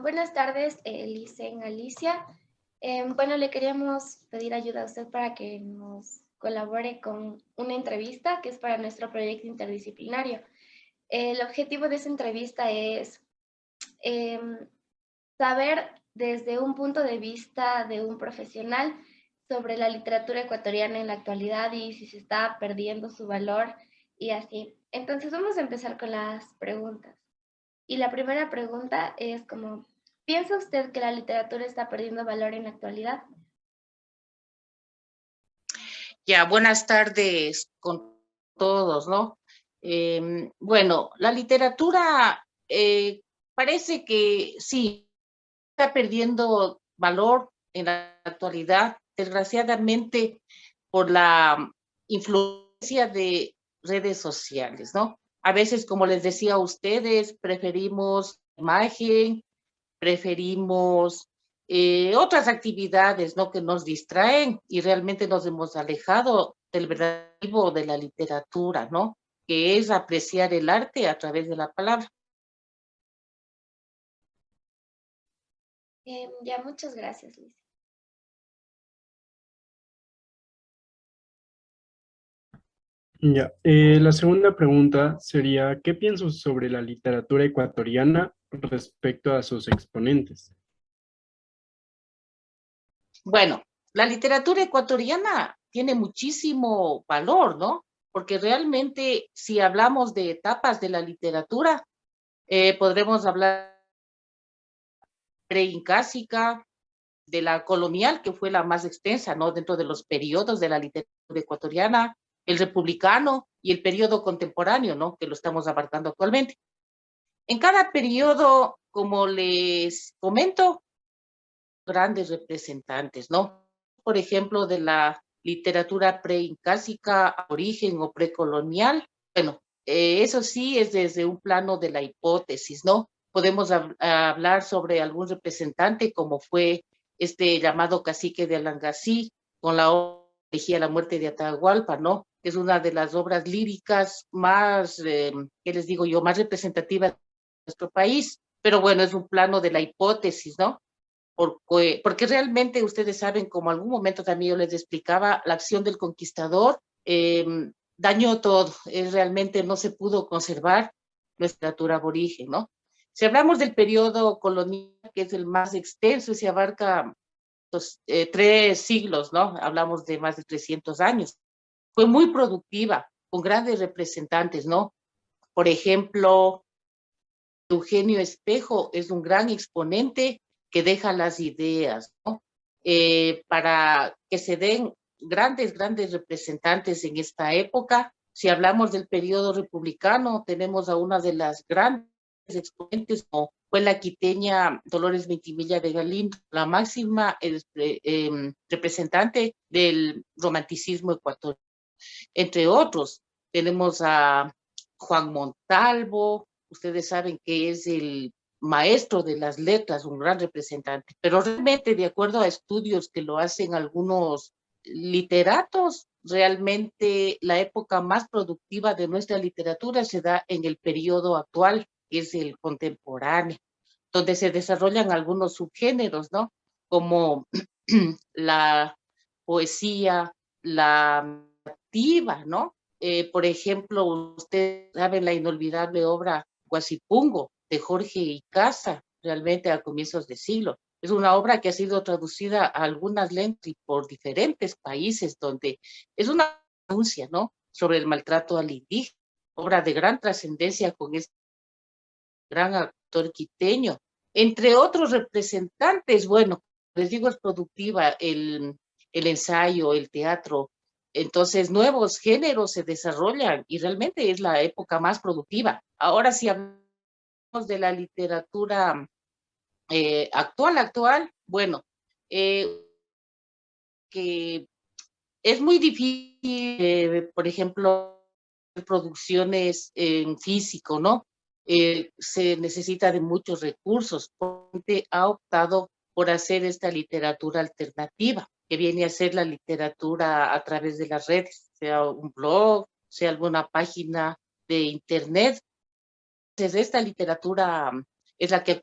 Buenas tardes, Licen Alicia. Bueno, le queríamos pedir ayuda a usted para que nos colabore con una entrevista que es para nuestro proyecto interdisciplinario. El objetivo de esa entrevista es em, saber desde un punto de vista de un profesional sobre la literatura ecuatoriana en la actualidad y si se está perdiendo su valor y así. Entonces vamos a empezar con las preguntas. Y la primera pregunta es como, ¿piensa usted que la literatura está perdiendo valor en la actualidad? Ya, buenas tardes con todos, ¿no? Bueno, la literatura parece que sí, está perdiendo valor en la actualidad, desgraciadamente por la influencia de redes sociales, ¿no? A veces, como les decía a ustedes, preferimos imagen, preferimos otras actividades, ¿no? Que nos distraen y realmente nos hemos alejado del verdadero de la literatura, ¿no? Que es apreciar el arte a través de la palabra. Muchas gracias, Liz. La segunda pregunta sería, ¿qué piensas sobre la literatura ecuatoriana respecto a sus exponentes? Bueno, la literatura ecuatoriana tiene muchísimo valor, ¿no? Porque realmente si hablamos de etapas de la literatura, podremos hablar preincásica, de la colonial, que fue la más extensa, ¿no? Dentro de los periodos de la literatura ecuatoriana, el republicano y el periodo contemporáneo, ¿no? Que lo estamos abarcando actualmente. En cada periodo, como les comento, grandes representantes, ¿no? Por ejemplo, de la literatura preincásica, origen o precolonial. Bueno, eso sí es desde un plano de la hipótesis, ¿no? Podemos hablar sobre algún representante como fue este llamado cacique de Alangasí, con la obra Elegía la muerte de Atahualpa, ¿no? Es una de las obras líricas más, ¿qué les digo yo?, más representativas de nuestro país. Pero bueno, es un plano de la hipótesis, ¿no? Porque realmente ustedes saben, como algún momento también yo les explicaba, la acción del conquistador dañó todo, realmente no se pudo conservar nuestra literatura aborigen, ¿no? Si hablamos del periodo colonial, que es el más extenso y se abarca 3 siglos, ¿no? Hablamos de más de 300 años. Fue muy productiva, con grandes representantes, ¿no? Por ejemplo, Eugenio Espejo es un gran exponente que deja las ideas, ¿no? Para que se den grandes representantes en esta época. Si hablamos del periodo republicano, tenemos a una de las grandes exponentes, como fue la quiteña Dolores Ventimilla de Galindo, la máxima representante del romanticismo ecuatoriano. Entre otros, tenemos a Juan Montalvo, ustedes saben que es el maestro de las letras, un gran representante, pero realmente de acuerdo a estudios que lo hacen algunos literatos, realmente la época más productiva de nuestra literatura se da en el periodo actual, que es el contemporáneo, donde se desarrollan algunos subgéneros, ¿no? Como la poesía, la narrativa, ¿no? Por ejemplo, ustedes saben la inolvidable obra Guasipungo de Jorge Icaza, realmente a comienzos de siglo. Es una obra que ha sido traducida a algunas lenguas y por diferentes países, donde es una denuncia, ¿no? Sobre el maltrato al indígena, obra de gran trascendencia con este gran actor quiteño, entre otros representantes. Bueno, les digo, es productiva el ensayo, el teatro. Entonces, nuevos géneros se desarrollan y realmente es la época más productiva. Ahora, si hablamos de la literatura actual, bueno, eh, que es muy difícil, por ejemplo, producciones en físico, ¿no? Se necesita de muchos recursos. Ha optado por hacer esta literatura alternativa, que viene a ser la literatura a través de las redes, sea un blog, sea alguna página de internet. Entonces, esta literatura es la que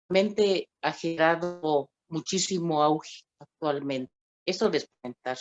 realmente ha generado muchísimo auge actualmente. Eso les comentar.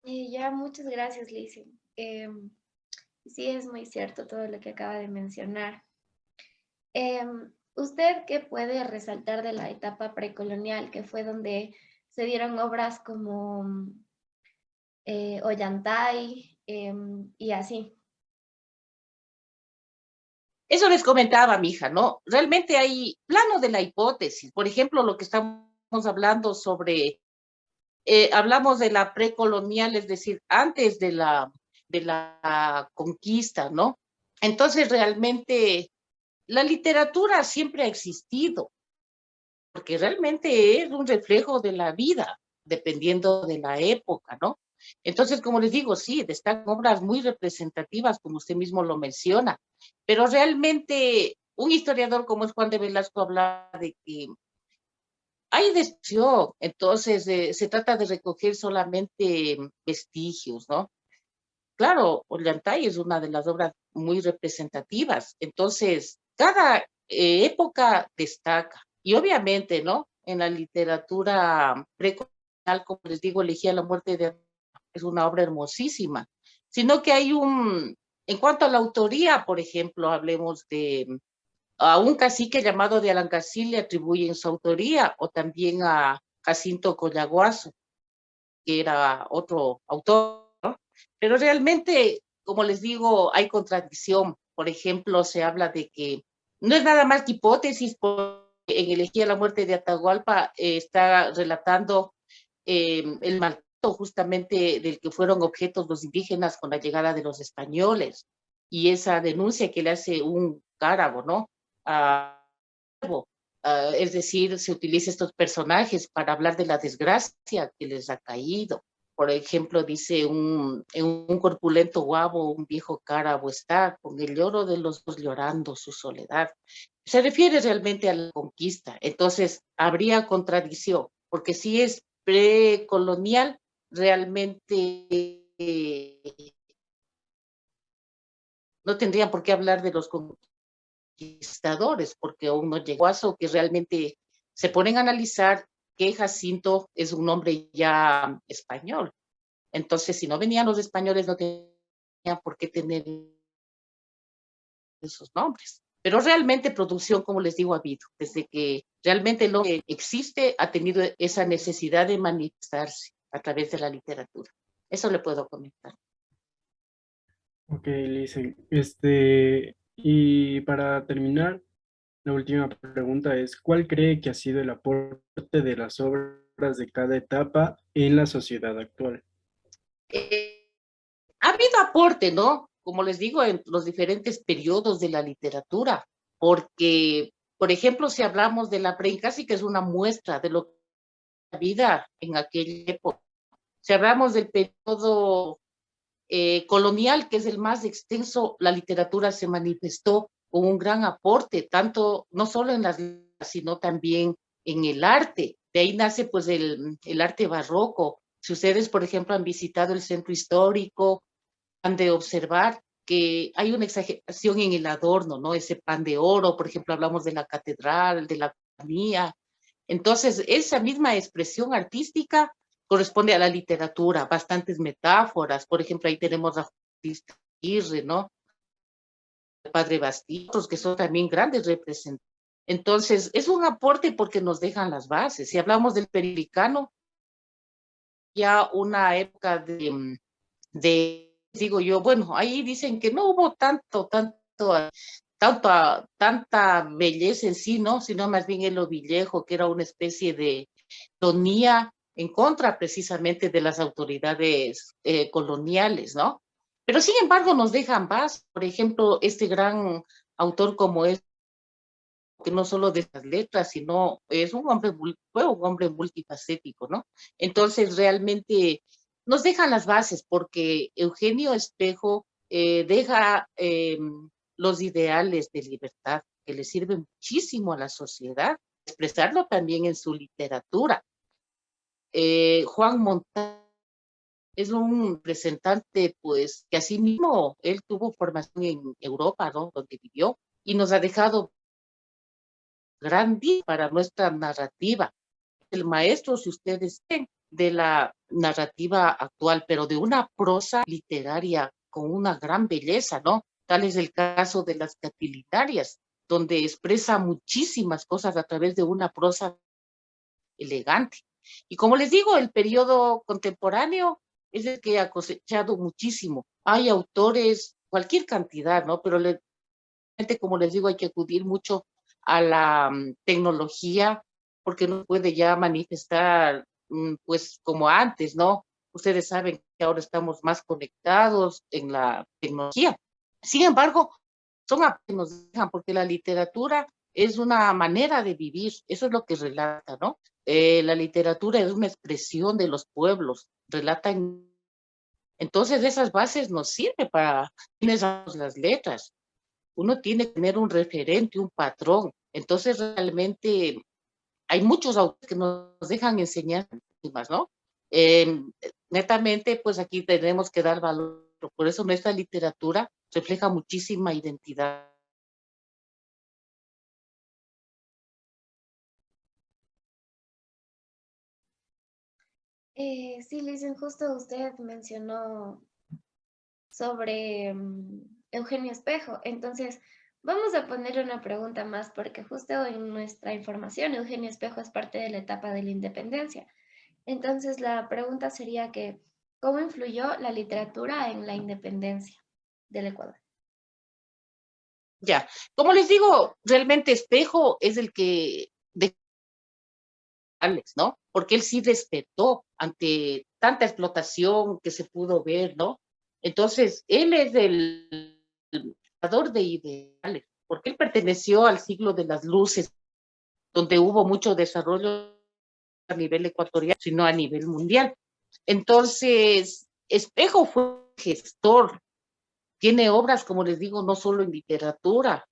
Ya, muchas gracias, Lizzie. Sí, es muy cierto todo lo que acaba de mencionar. ¿Usted qué puede resaltar de la etapa precolonial, que fue donde se dieron obras como Ollantay y así? Eso les comentaba mi hija, ¿no? Realmente hay plano de la hipótesis. Por ejemplo, lo que estamos hablando sobre, hablamos de la precolonial, es decir, antes de la conquista, ¿no? Entonces, realmente la literatura siempre ha existido, porque realmente es un reflejo de la vida, dependiendo de la época, ¿no? Entonces, como les digo, sí, destacan obras muy representativas, como usted mismo lo menciona, pero realmente un historiador como es Juan de Velasco habla de que hay destrucción, entonces se trata de recoger solamente vestigios, ¿no? Claro, Ollantay es una de las obras muy representativas, entonces cada época destaca. Y obviamente, ¿no? En la literatura precolonial, como les digo, Elegía la muerte de es una obra hermosísima, sino que hay en cuanto a la autoría, por ejemplo, hablemos de a un cacique llamado de Alancasí le atribuyen su autoría, o también a Jacinto Collaguazo, que era otro autor, ¿no? Pero realmente, como les digo, hay contradicción. Por ejemplo, se habla de que no es nada más que hipótesis, porque en Elegía la muerte de Atahualpa está relatando el maltrato justamente del que fueron objetos los indígenas con la llegada de los españoles, y esa denuncia que le hace un cárabo, ¿no? A, es decir, se utiliza estos personajes para hablar de la desgracia que les ha caído. Por ejemplo, dice en un corpulento guabo, un viejo cárabo está con el lloro de los dos llorando su soledad. Se refiere realmente a la conquista. Entonces, habría contradicción, porque si es precolonial, realmente no tendrían por qué hablar de los conquistadores, porque aún no llegó a eso, que realmente se ponen a analizar que Jacinto es un nombre ya español. Entonces, si no venían los españoles, no tenían por qué tener esos nombres. Pero realmente producción, como les digo, ha habido. Desde que realmente lo que existe, ha tenido esa necesidad de manifestarse a través de la literatura. Eso le puedo comentar. Ok, Lisa. Y para terminar, la última pregunta es, ¿cuál cree que ha sido el aporte de las obras de cada etapa en la sociedad actual? Ha habido aporte, ¿no? Como les digo, en los diferentes periodos de la literatura, porque, por ejemplo, si hablamos de la preincasi, que es una muestra de lo que la vida en aquella época, si hablamos del periodo colonial, que es el más extenso, la literatura se manifestó con un gran aporte, tanto, no solo en las letras, sino también en el arte. De ahí nace pues el arte barroco. Si ustedes, por ejemplo, han visitado el centro histórico, han de observar que hay una exageración en el adorno, ¿no? Ese pan de oro, por ejemplo, hablamos de la catedral, de la compañía. Entonces, esa misma expresión artística corresponde a la literatura, bastantes metáforas. Por ejemplo, ahí tenemos a Francisco Aguirre, ¿no? El padre Bastos, que son también grandes representantes. Entonces, es un aporte porque nos dejan las bases. Si hablamos del Pericano, ya una época digo yo, bueno, ahí dicen que no hubo tanta belleza en sí, ¿no? Sino más bien el Ovillejo, que era una especie de tonía en contra precisamente de las autoridades coloniales, ¿no? Pero sin embargo nos dejan más, por ejemplo, este gran autor como es, que no solo de las letras, sino es fue un hombre multifacético, ¿no? Entonces realmente nos dejan las bases, porque Eugenio Espejo deja los ideales de libertad que le sirven muchísimo a la sociedad, expresarlo también en su literatura. Juan Montalvo es un representante, pues, que así mismo él tuvo formación en Europa, ¿no? Donde vivió, y nos ha dejado gran día para nuestra narrativa. El maestro, si ustedes ven, de la narrativa actual, pero de una prosa literaria con una gran belleza, ¿no? Tal es el caso de las Catilinarias, donde expresa muchísimas cosas a través de una prosa elegante. Y como les digo, el periodo contemporáneo es el que ha cosechado muchísimo. Hay autores, cualquier cantidad, ¿no? Pero como les digo, hay que acudir mucho a la tecnología porque no puede ya manifestar pues como antes, ¿no? Ustedes saben que ahora estamos más conectados en la tecnología. Sin embargo, son apenas que nos dejan porque la literatura es una manera de vivir, eso es lo que relata, ¿no? La literatura es una expresión de los pueblos, relata entonces esas bases nos sirven para las letras. Uno tiene que tener un referente, un patrón. Entonces, realmente hay muchos autores que nos dejan enseñar, ¿no? Netamente, pues aquí tenemos que dar valor. Por eso nuestra literatura refleja muchísima identidad. Sí, Lisen, justo usted mencionó sobre Eugenio Espejo. Entonces, vamos a ponerle una pregunta más, porque justo en nuestra información, Eugenio Espejo es parte de la etapa de la independencia. Entonces, la pregunta sería que, ¿cómo influyó la literatura en la independencia del Ecuador? Ya, como les digo, realmente Espejo es el que de Alex, ¿no? Porque él sí despertó ante tanta explotación que se pudo ver, ¿no? Entonces, él es el creador de ideales, porque él perteneció al siglo de las luces, donde hubo mucho desarrollo a nivel ecuatoriano, sino a nivel mundial. Entonces, Espejo fue gestor, tiene obras, como les digo, no solo en literatura,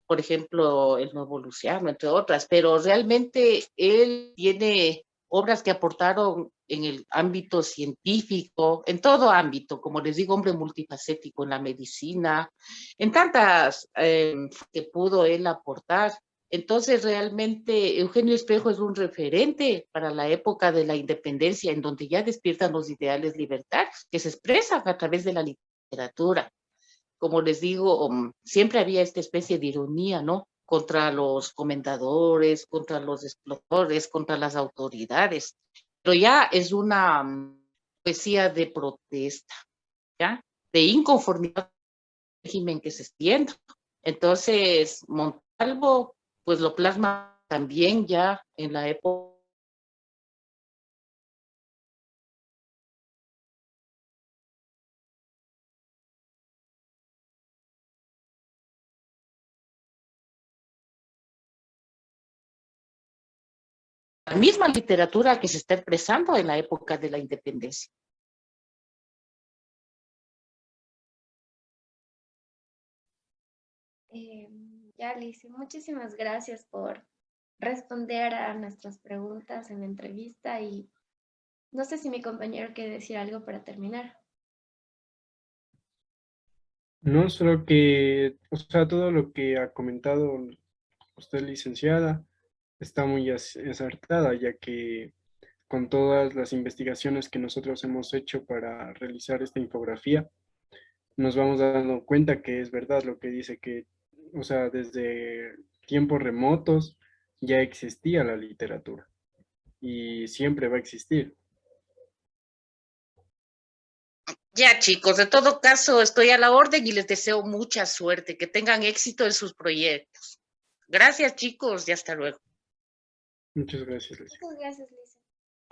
por ejemplo, El Nuevo Luciano, entre otras, pero realmente él tiene obras que aportaron en el ámbito científico, en todo ámbito, como les digo, hombre multifacético en la medicina, en tantas que pudo él aportar. Entonces, realmente Eugenio Espejo es un referente para la época de la independencia, en donde ya despiertan los ideales libertarios, que se expresan a través de la literatura. Como les digo, siempre había esta especie de ironía, ¿no? Contra los comendadores, contra los explotadores, contra las autoridades. Pero ya es una poesía de protesta, ¿ya? De inconformidad con el régimen que se extiende. Entonces, Montalvo, pues lo plasma también ya en la época. La misma literatura que se está expresando en la época de la independencia. Ya, Lizy, muchísimas gracias por responder a nuestras preguntas en la entrevista y no sé si mi compañero quiere decir algo para terminar. No, solo que, o sea, todo lo que ha comentado usted, licenciada, está muy acertada, ya que con todas las investigaciones que nosotros hemos hecho para realizar esta infografía, nos vamos dando cuenta que es verdad lo que dice que, o sea, desde tiempos remotos ya existía la literatura y siempre va a existir. Ya, chicos, de todo caso, estoy a la orden y les deseo mucha suerte, que tengan éxito en sus proyectos. Gracias, chicos, y hasta luego. Muchas gracias, Leslie. Muchas gracias, Lizy.